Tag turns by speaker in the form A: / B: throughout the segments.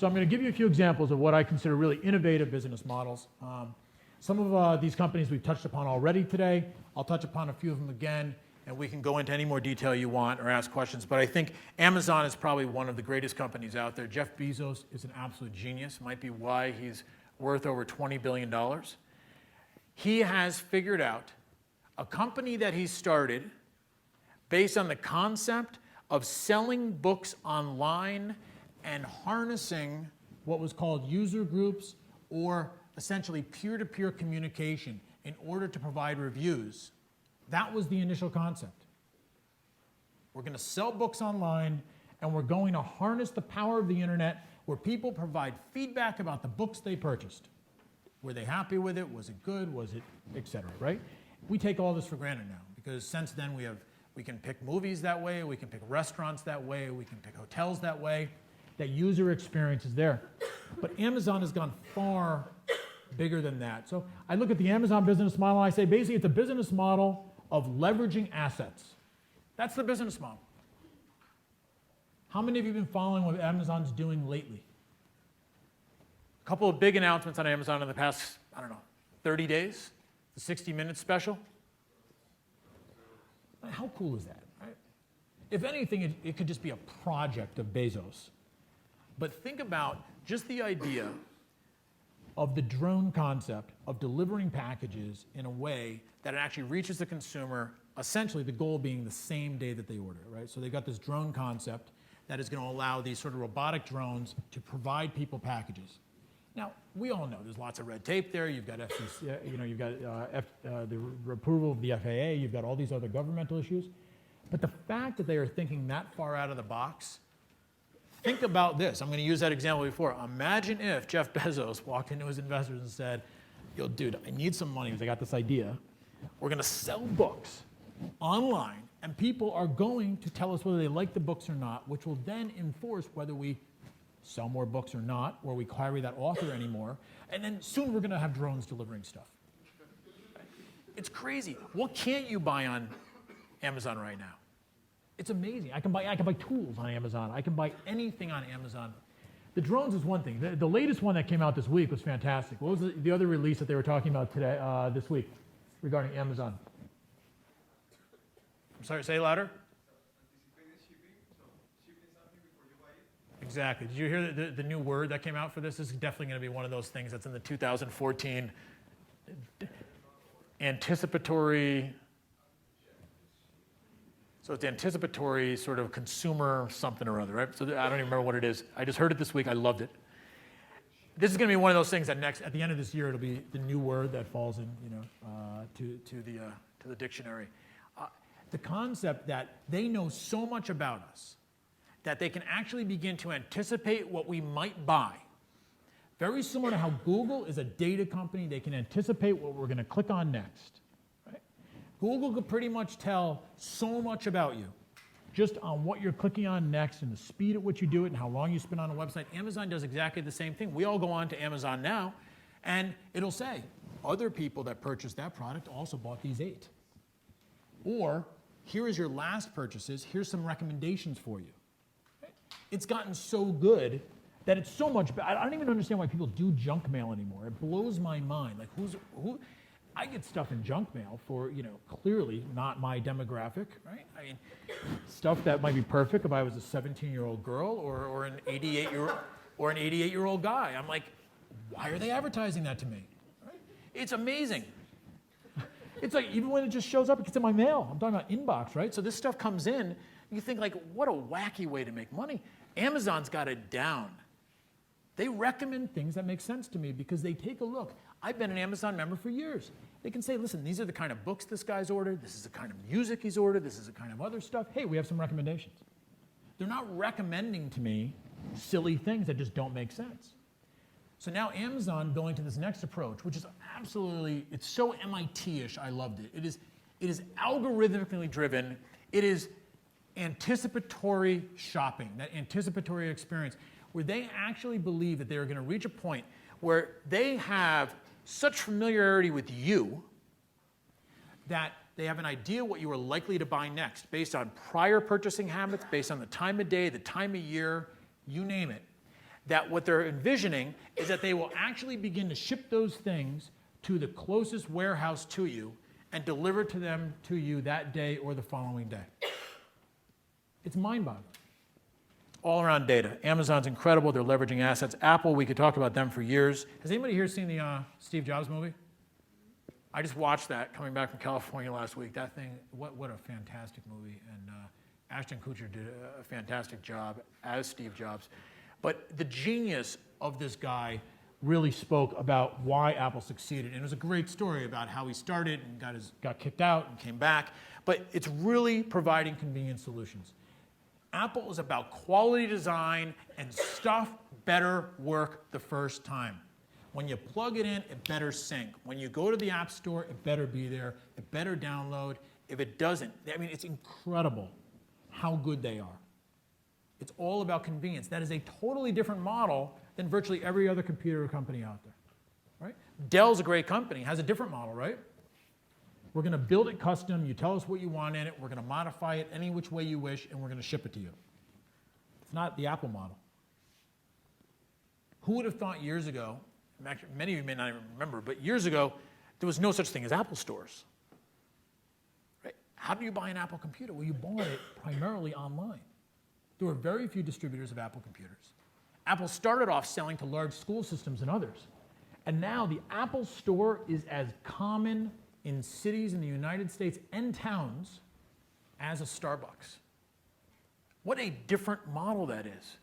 A: So I'm going to give you a few examples of what I consider really innovative business models. Some of these companies we've touched upon already today. I'll touch upon a few of them again, and we can go into any more detail you want or ask questions. But I think Amazon is probably one of the greatest companies out there. Jeff Bezos is an absolute genius. Might be why he's worth over $20 billion. He has figured out a company that he started based on the concept of selling books online and harnessing what was called user groups, or essentially peer-to-peer communication, in order to provide reviews. That was the initial concept. We're going to sell books online, and we're going to harness the power of the internet, where people provide feedback about the books they purchased. Were they happy with it? Was it good? Was it, et cetera, right? We take all this for granted now, because since then we can pick movies that way, we can pick restaurants that way, we can pick hotels that way. That user experience is there. But Amazon has gone far bigger than that. So I look at the Amazon business model, and I say basically it's a business model of leveraging assets. That's the business model. How many of you have been following what Amazon's doing lately? A couple of big announcements on Amazon in the past, 30 days. The 60 Minutes special. How cool is that, right? If anything, it could just be a project of Bezos. But think about just the idea of the drone concept of delivering packages in a way that it actually reaches the consumer, essentially the goal being the same day that they order, right? So they've got this drone concept that is going to allow these sort of robotic drones to provide people packages. Now, we all know there's lots of red tape there. You've got FCC, you've got the approval of the FAA. You've got all these other governmental issues. But the fact that they are thinking that far out of the box, think about this. I'm going to use that example before. Imagine if Jeff Bezos walked into his investors and said, yo, dude, I need some money because I got this idea. We're going to sell books online, and people are going to tell us whether they like the books or not, which will then enforce whether we sell more books or not, or we carry that author anymore. And then soon we're going to have drones delivering stuff. It's crazy. What can't you buy on Amazon right now? It's amazing. I can buy tools on Amazon. I can buy anything on Amazon. The drones is one thing. The latest one that came out this week was fantastic. What was the other release that they were talking about today, this week regarding Amazon? I'm sorry, say it louder. Exactly. Did you hear the new word that came out for this? This is definitely going to be one of those things that's in the 2014 anticipatory. So it's anticipatory sort of consumer something or other, right? So I don't even remember what it is. I just heard it this week. I loved it. This is going to be one of those things that at the end of this year, it'll be the new word that falls in, to the dictionary. The concept that they know so much about us that they can actually begin to anticipate what we might buy. Very similar to how Google is a data company. They can anticipate what we're going to click on next. Right? Google could pretty much tell so much about you just on what you're clicking on next and the speed at which you do it and how long you spend on a website. Amazon does exactly the same thing. We all go on to Amazon now, and it'll say, other people that purchased that product also bought these 8. Or, here is your last purchases. Here's some recommendations for you. It's gotten so good that it's so much better. I don't even understand why people do junk mail anymore. It blows my mind. Like, who? I get stuff in junk mail for, clearly not my demographic, right? I mean, stuff that might be perfect if I was a 17-year-old girl or an 88-year-old guy. I'm like, why are they advertising that to me? Right? It's amazing. It's like, even when it just shows up, it gets in my mail. I'm talking about inbox, right? So this stuff comes in, you think like, what a wacky way to make money. Amazon's got it down. They recommend things that make sense to me because they take a look. I've been an Amazon member for years. They can say, listen, these are the kind of books this guy's ordered. This is the kind of music he's ordered. This is the kind of other stuff. Hey, we have some recommendations. They're not recommending to me silly things that just don't make sense. So now Amazon going to this next approach, which is absolutely, it's so MIT-ish, I loved it. It is algorithmically driven. It is anticipatory shopping, that anticipatory experience, where they actually believe that they are going to reach a point where they have such familiarity with you that they have an idea what you are likely to buy next based on prior purchasing habits, based on the time of day, the time of year, you name it. that what they're envisioning is that they will actually begin to ship those things to the closest warehouse to you and deliver them to you that day or the following day. It's mind-boggling. All around data. Amazon's incredible. They're leveraging assets. Apple, we could talk about them for years. Has anybody here seen the Steve Jobs movie? I just watched that coming back from California last week. That thing, what a fantastic movie. And Ashton Kutcher did a fantastic job as Steve Jobs. But the genius of this guy really spoke about why Apple succeeded. And it was a great story about how he started and got kicked out and came back. But it's really providing convenient solutions. Apple is about quality design and stuff better work the first time. When you plug it in, it better sync. When you go to the App Store, it better be there. It better download. If it doesn't, I mean, it's incredible how good they are. It's all about convenience. That is a totally different model than virtually every other computer company out there, right? Dell's a great company, has a different model, right? We're going to build it custom. You tell us what you want in it. We're going to modify it any which way you wish, and we're going to ship it to you. It's not the Apple model. Who would have thought years ago, many of you may not even remember, but years ago, there was no such thing as Apple stores. Right? How do you buy an Apple computer? Well, you bought it primarily online. There were very few distributors of Apple computers. Apple started off selling to large school systems and others. And now the Apple store is as common in cities in the United States and towns as a Starbucks. What a different model that is.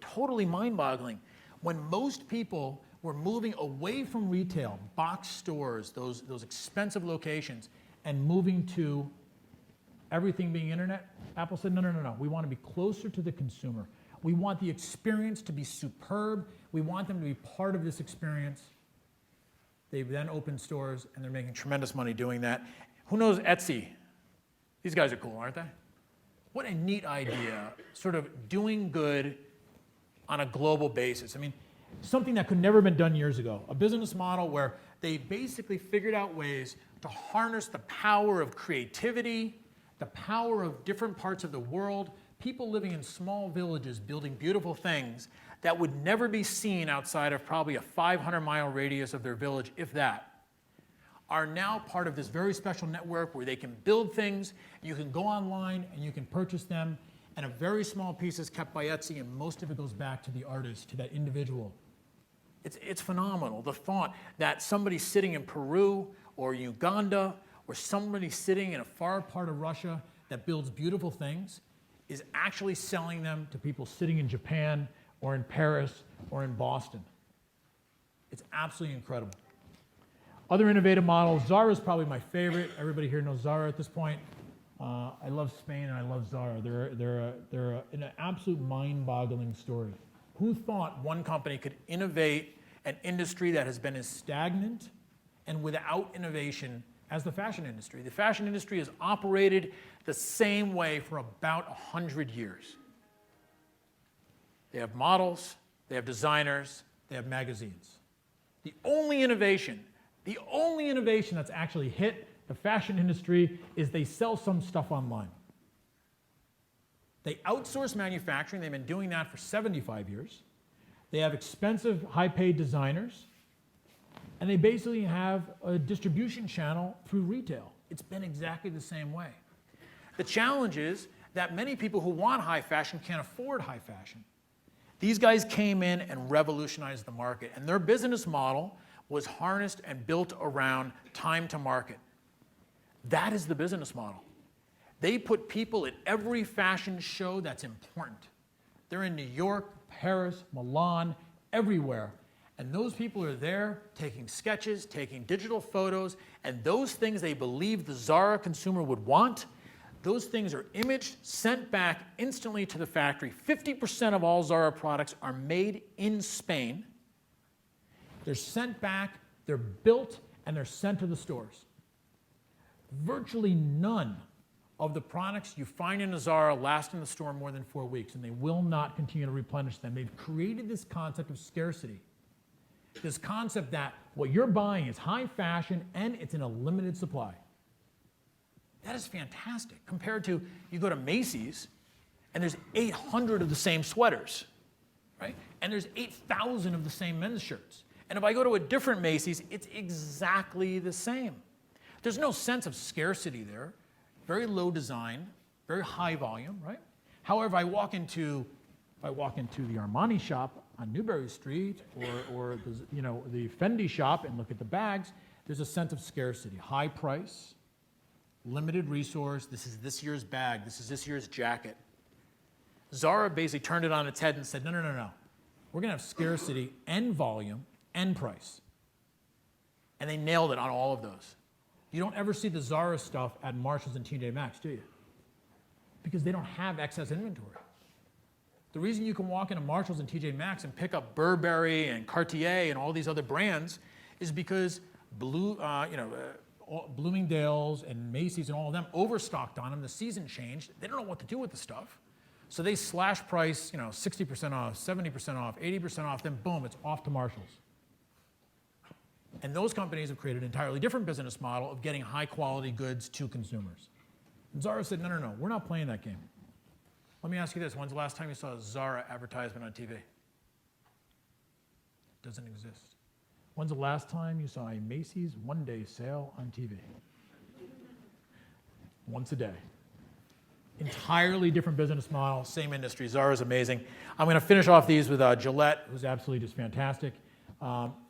A: Totally mind-boggling. When most people were moving away from retail, box stores, those expensive locations, and moving to everything being internet, Apple said, no. We want to be closer to the consumer. We want the experience to be superb. We want them to be part of this experience. They've then opened stores, and they're making tremendous money doing that. Who knows Etsy? These guys are cool, aren't they? What a neat idea, sort of doing good on a global basis. I mean, something that could never have been done years ago. A business model where they basically figured out ways to harness the power of creativity, the power of different parts of the world, people living in small villages building beautiful things that would never be seen outside of probably a 500-mile radius of their village, if that, are now part of this very special network where they can build things, you can go online and you can purchase them, and a very small piece is kept by Etsy, and most of it goes back to the artist, to that individual. It's phenomenal. The thought that somebody sitting in Peru or Uganda or somebody sitting in a far part of Russia that builds beautiful things is actually selling them to people sitting in Japan or in Paris or in Boston. It's absolutely incredible. Other innovative models, Zara is probably my favorite. Everybody here knows Zara at this point. I love Spain and I love Zara. They're an absolute mind-boggling story. Who thought one company could innovate an industry that has been as stagnant and without innovation as the fashion industry? The fashion industry has operated the same way for about 100 years. They have models, they have designers, they have magazines. The only innovation that's actually hit the fashion industry is they sell some stuff online. They outsource manufacturing. They've been doing that for 75 years. They have expensive, high-paid designers. And they basically have a distribution channel through retail. It's been exactly the same way. The challenge is that many people who want high fashion can't afford high fashion. These guys came in and revolutionized the market, and their business model was harnessed and built around time to market. That is the business model. They put people at every fashion show that's important. They're in New York, Paris, Milan, everywhere. And those people are there taking sketches, taking digital photos, and those things they believe the Zara consumer would want, those things are imaged, sent back instantly to the factory. 50% of all Zara products are made in Spain. They're sent back, they're built, and they're sent to the stores. Virtually none of the products you find in a Zara last in the store more than 4 weeks, and they will not continue to replenish them. They've created this concept of scarcity. This concept that what you're buying is high fashion and it's in a limited supply. That is fantastic compared to you go to Macy's and there's 800 of the same sweaters, right? And there's 8,000 of the same men's shirts. And if I go to a different Macy's, it's exactly the same. There's no sense of scarcity there. Very low design, very high volume, right? However, if I walk into the Armani shop on Newbury Street or the Fendi shop and look at the bags, there's a sense of scarcity. High price, limited resource, this is this year's bag, this is this year's jacket. Zara basically turned it on its head and said, no. We're going to have scarcity and volume and price. And they nailed it on all of those. You don't ever see the Zara stuff at Marshalls and TJ Maxx, do you? Because they don't have excess inventory. The reason you can walk into Marshalls and TJ Maxx and pick up Burberry and Cartier and all these other brands is because Bloomingdale's and Macy's and all of them overstocked on them. The season changed. They don't know what to do with the stuff. So they slash price, 60% off, 70% off, 80% off, then boom, it's off to Marshalls. And those companies have created an entirely different business model of getting high quality goods to consumers. And Zara said, no, we're not playing that game. Let me ask you this, when's the last time you saw a Zara advertisement on TV? It doesn't exist. When's the last time you saw a Macy's one-day sale on TV? Once a day. Entirely different business model, same industry. Zara's amazing. I'm going to finish off these with Gillette, who's absolutely just fantastic.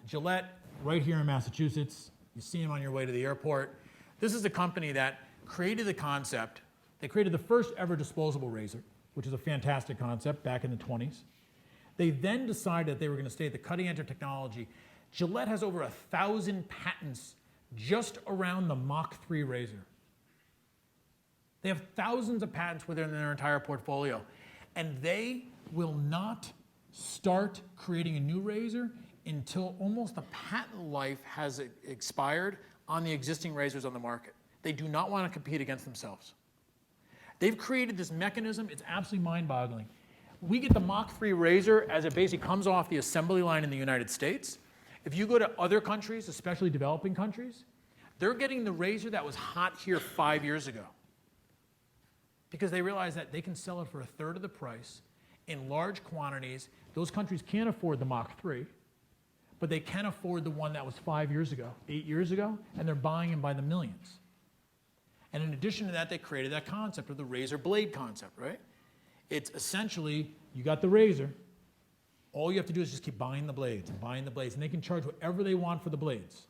A: Gillette, right here in Massachusetts. You see them on your way to the airport. This is a company that created the concept. They created the first ever disposable razor, which is a fantastic concept back in the 20s. They then decided that they were going to stay at the cutting edge of technology. Gillette has over 1,000 patents just around the Mach 3 razor. They have thousands of patents within their entire portfolio. And they will not start creating a new razor until almost the patent life has expired on the existing razors on the market. They do not want to compete against themselves. They've created this mechanism, it's absolutely mind-boggling. We get the Mach 3 razor as it basically comes off the assembly line in the United States. If you go to other countries, especially developing countries, they're getting the razor that was hot here 5 years ago. Because they realize that they can sell it for a third of the price in large quantities. Those countries can't afford the Mach 3, but they can afford the one that was 5 years ago, 8 years ago, and they're buying them by the millions. And in addition to that, they created that concept of the razor blade concept, right? It's essentially, you got the razor, all you have to do is just keep buying the blades and buying the blades, and they can charge whatever they want for the blades.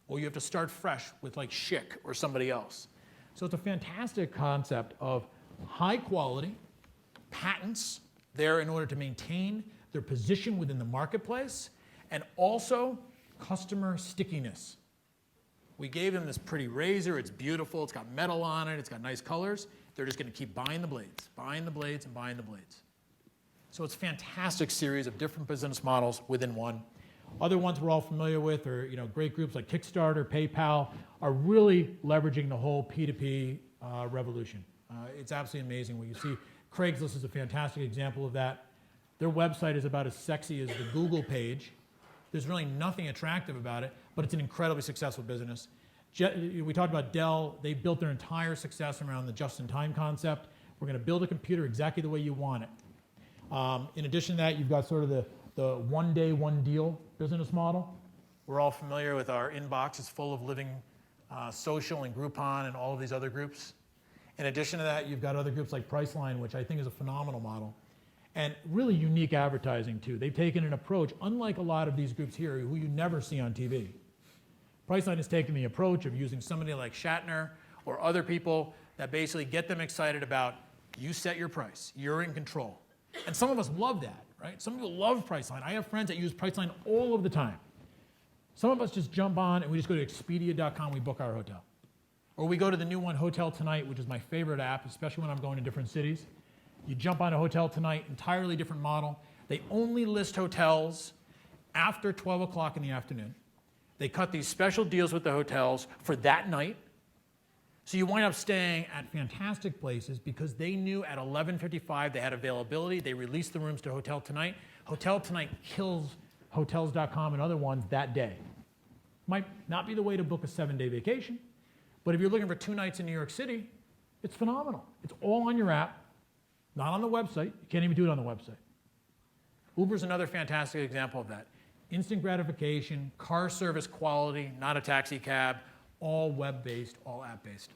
A: Or you have to start fresh with like Schick or somebody else. So it's a fantastic concept of high quality, patents there in order to maintain their position within the marketplace, and also customer stickiness. We gave them this pretty razor, it's beautiful, it's got metal on it, it's got nice colors. They're just going to keep buying the blades, and buying the blades. So it's a fantastic series of different business models within one. Other ones we're all familiar with are great groups like Kickstarter, PayPal, are really leveraging the whole P2P revolution. It's absolutely amazing what you see. Craigslist is a fantastic example of that. Their website is about as sexy as the Google page. There's really nothing attractive about it, but it's an incredibly successful business. We talked about Dell. They built their entire success around the just-in-time concept. We're going to build a computer exactly the way you want it. In addition to that, you've got sort of the one-day, one-deal business model. We're all familiar with our inbox. It's full of Living Social and Groupon and all of these other groups. In addition to that, you've got other groups like Priceline, which I think is a phenomenal model. And really unique advertising, too. They've taken an approach, unlike a lot of these groups here, who you never see on TV. Priceline has taken the approach of using somebody like Shatner or other people that basically get them excited about, you set your price, you're in control. And some of us love that, right? Some people love Priceline. I have friends that use Priceline all of the time. Some of us just jump on and we just go to Expedia.com, we book our hotel. Or we go to the new one, Hotel Tonight, which is my favorite app, especially when I'm going to different cities. You jump on a Hotel Tonight, entirely different model. They only list hotels after 12 o'clock in the afternoon. They cut these special deals with the hotels for that night. So you wind up staying at fantastic places because they knew at 11:55 they had availability. They released the rooms to Hotel Tonight. Hotel Tonight kills Hotels.com and other ones that day. Might not be the way to book a 7-day vacation, but if you're looking for 2 nights in New York City, it's phenomenal. It's all on your app, not on the website. You can't even do it on the website. Uber's another fantastic example of that. Instant gratification, car service quality, not a taxi cab, all web-based, all app-based.